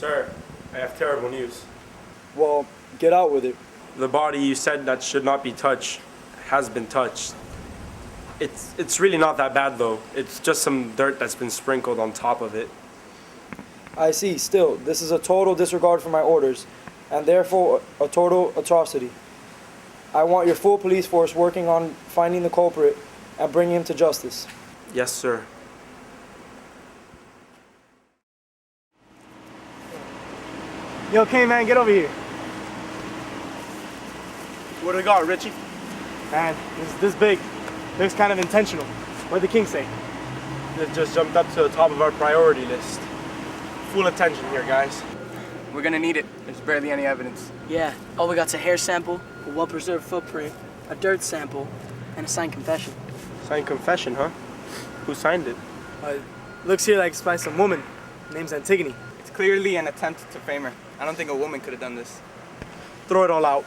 Sir, I have terrible news. Well, get out with it. The body you said that should not be touched has been touched. It's really not that bad though. It's just some dirt that's been sprinkled on top of it. I see. Still, this is a total disregard for my orders, and therefore a total atrocity. I want your full police force working on finding the culprit and bringing him to justice. Yes, sir. Yo, Kane, man, get over here. What do we got, Richie? Man, this big. Looks kind of intentional. What'd the king say? It just jumped up to the top of our priority list. Full attention here, guys. We're gonna need it. There's barely any evidence. Yeah, all we got's a hair sample, a well-preserved footprint, a dirt sample, and a signed confession. Signed confession, huh? Who signed it? Looks here like it's by some woman. Name's Antigone. It's clearly an attempt to frame her. I don't think a woman could have done this. Throw it all out.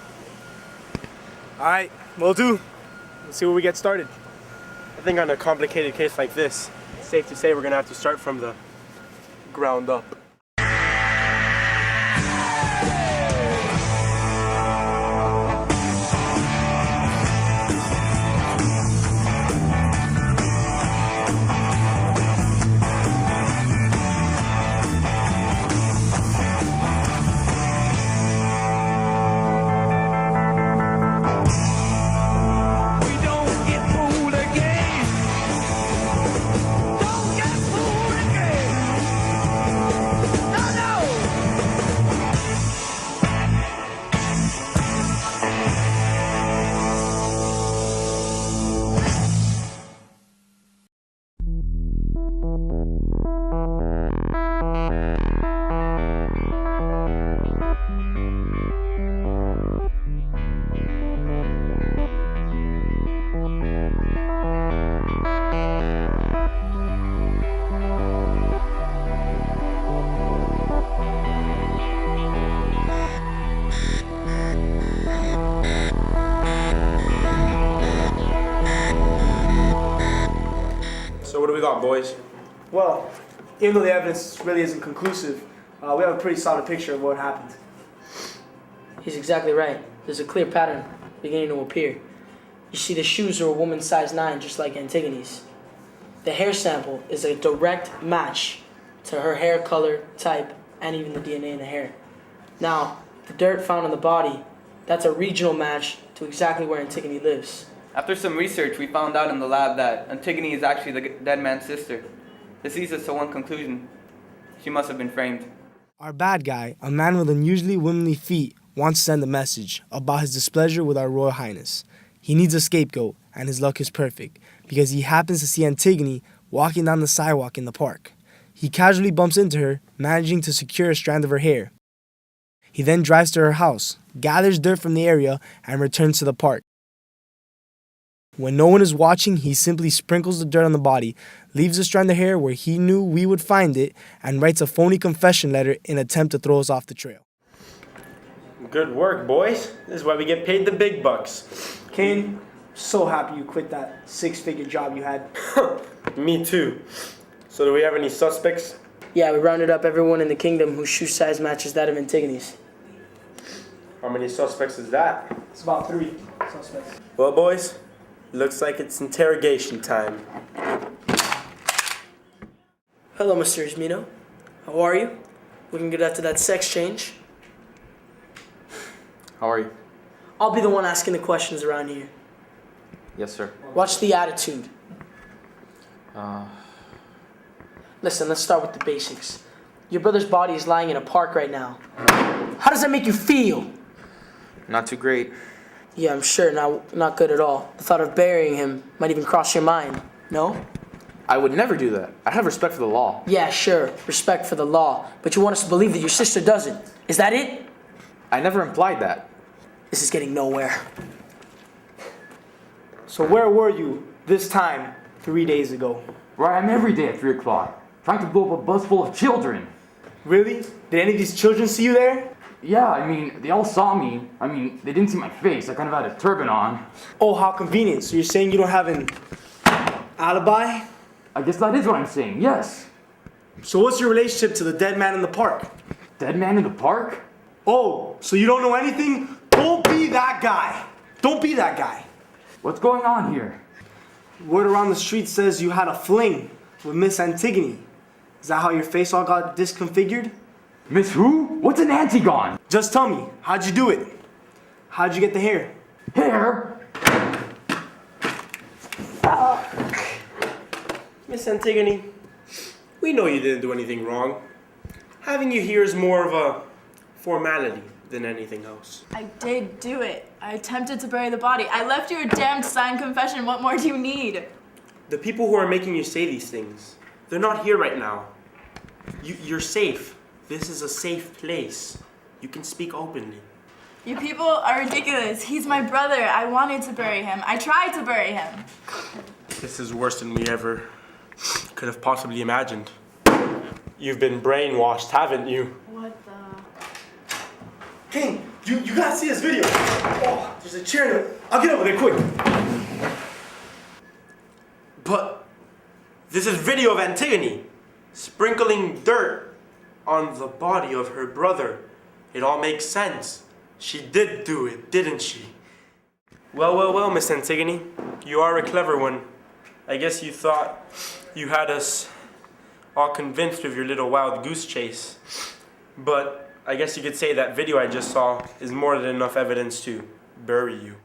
All right, will do. Let's see where we get started. I think on a complicated case like this, it's safe to say we're gonna have to start from the ground up. So what do we got, boys? Well, even though the evidence really isn't conclusive, we have a pretty solid picture of what happened. He's exactly right. There's a clear pattern beginning to appear. You see, the shoes are a woman's size 9, just like Antigone's. The hair sample is a direct match to her hair color, type, and even the DNA in the hair. Now, the dirt found on the body, that's a regional match to exactly where Antigone lives. After some research, we found out in the lab that Antigone is actually the dead man's sister. This leads us to one conclusion. She must have been framed. Our bad guy, a man with unusually womanly feet, wants to send a message about his displeasure with our Royal Highness. He needs a scapegoat, and his luck is perfect, because he happens to see Antigone walking down the sidewalk in the park. He casually bumps into her, managing to secure a strand of her hair. He then drives to her house, gathers dirt from the area, and returns to the park. When no one is watching, he simply sprinkles the dirt on the body, leaves the strand of hair where he knew we would find it, and writes a phony confession letter in an attempt to throw us off the trail. Good work, boys. This is why we get paid the big bucks. Kane, so happy you quit that 6-figure job you had. Me too. So do we have any suspects? Yeah, we rounded up everyone in the kingdom whose shoe size matches that of Antigone's. How many suspects is that? It's about 3 suspects. Well, boys, looks like it's interrogation time. Hello, Mr. Ismino. How are you? We can get after that sex change. How are you? I'll be the one asking the questions around here. Yes, sir. Watch the attitude. Listen, let's start with the basics. Your brother's body is lying in a park right now. How does that make you feel? Not too great. Yeah, I'm sure, not good at all. The thought of burying him might even cross your mind, no? I would never do that. I have respect for the law. Yeah, sure, respect for the law. But you want us to believe that your sister doesn't. Is that it? I never implied that. This is getting nowhere. So where were you this time 3 days ago? Where I am every day at 3 o'clock, trying to blow up a bus full of children. Really? Did any of these children see you there? Yeah, I mean, they all saw me. I mean, they didn't see my face. I kind of had a turban on. Oh, how convenient. So you're saying you don't have an alibi? I guess that is what I'm saying, yes. So what's your relationship to the dead man in the park? Dead man in the park? Oh, so you don't know anything? Don't be that guy. Don't be that guy. What's going on here? Word around the street says you had a fling with Miss Antigone. Is that how your face all got disconfigured? Miss who? What's an Antigone? Just tell me, how'd you do it? How'd you get the hair? Hair? Miss Antigone, we know you didn't do anything wrong. Having you here is more of a formality than anything else. I did do it. I attempted to bury the body. I left you a damned signed confession. What more do you need? The people who are making you say these things, they're not here right now. You're safe. This is a safe place. You can speak openly. You people are ridiculous. He's my brother. I wanted to bury him. I tried to bury him. This is worse than we ever could have possibly imagined. You've been brainwashed, haven't you? What the? King, you gotta see this video. Oh, there's a chair there. I'll get over there quick. But this is video of Antigone sprinkling dirt on the body of her brother. It all makes sense. She did do it, didn't she? Well, Miss Antigone. You are a clever one. I guess you thought you had us all convinced with your little wild goose chase. But I guess you could say that video I just saw is more than enough evidence to bury you.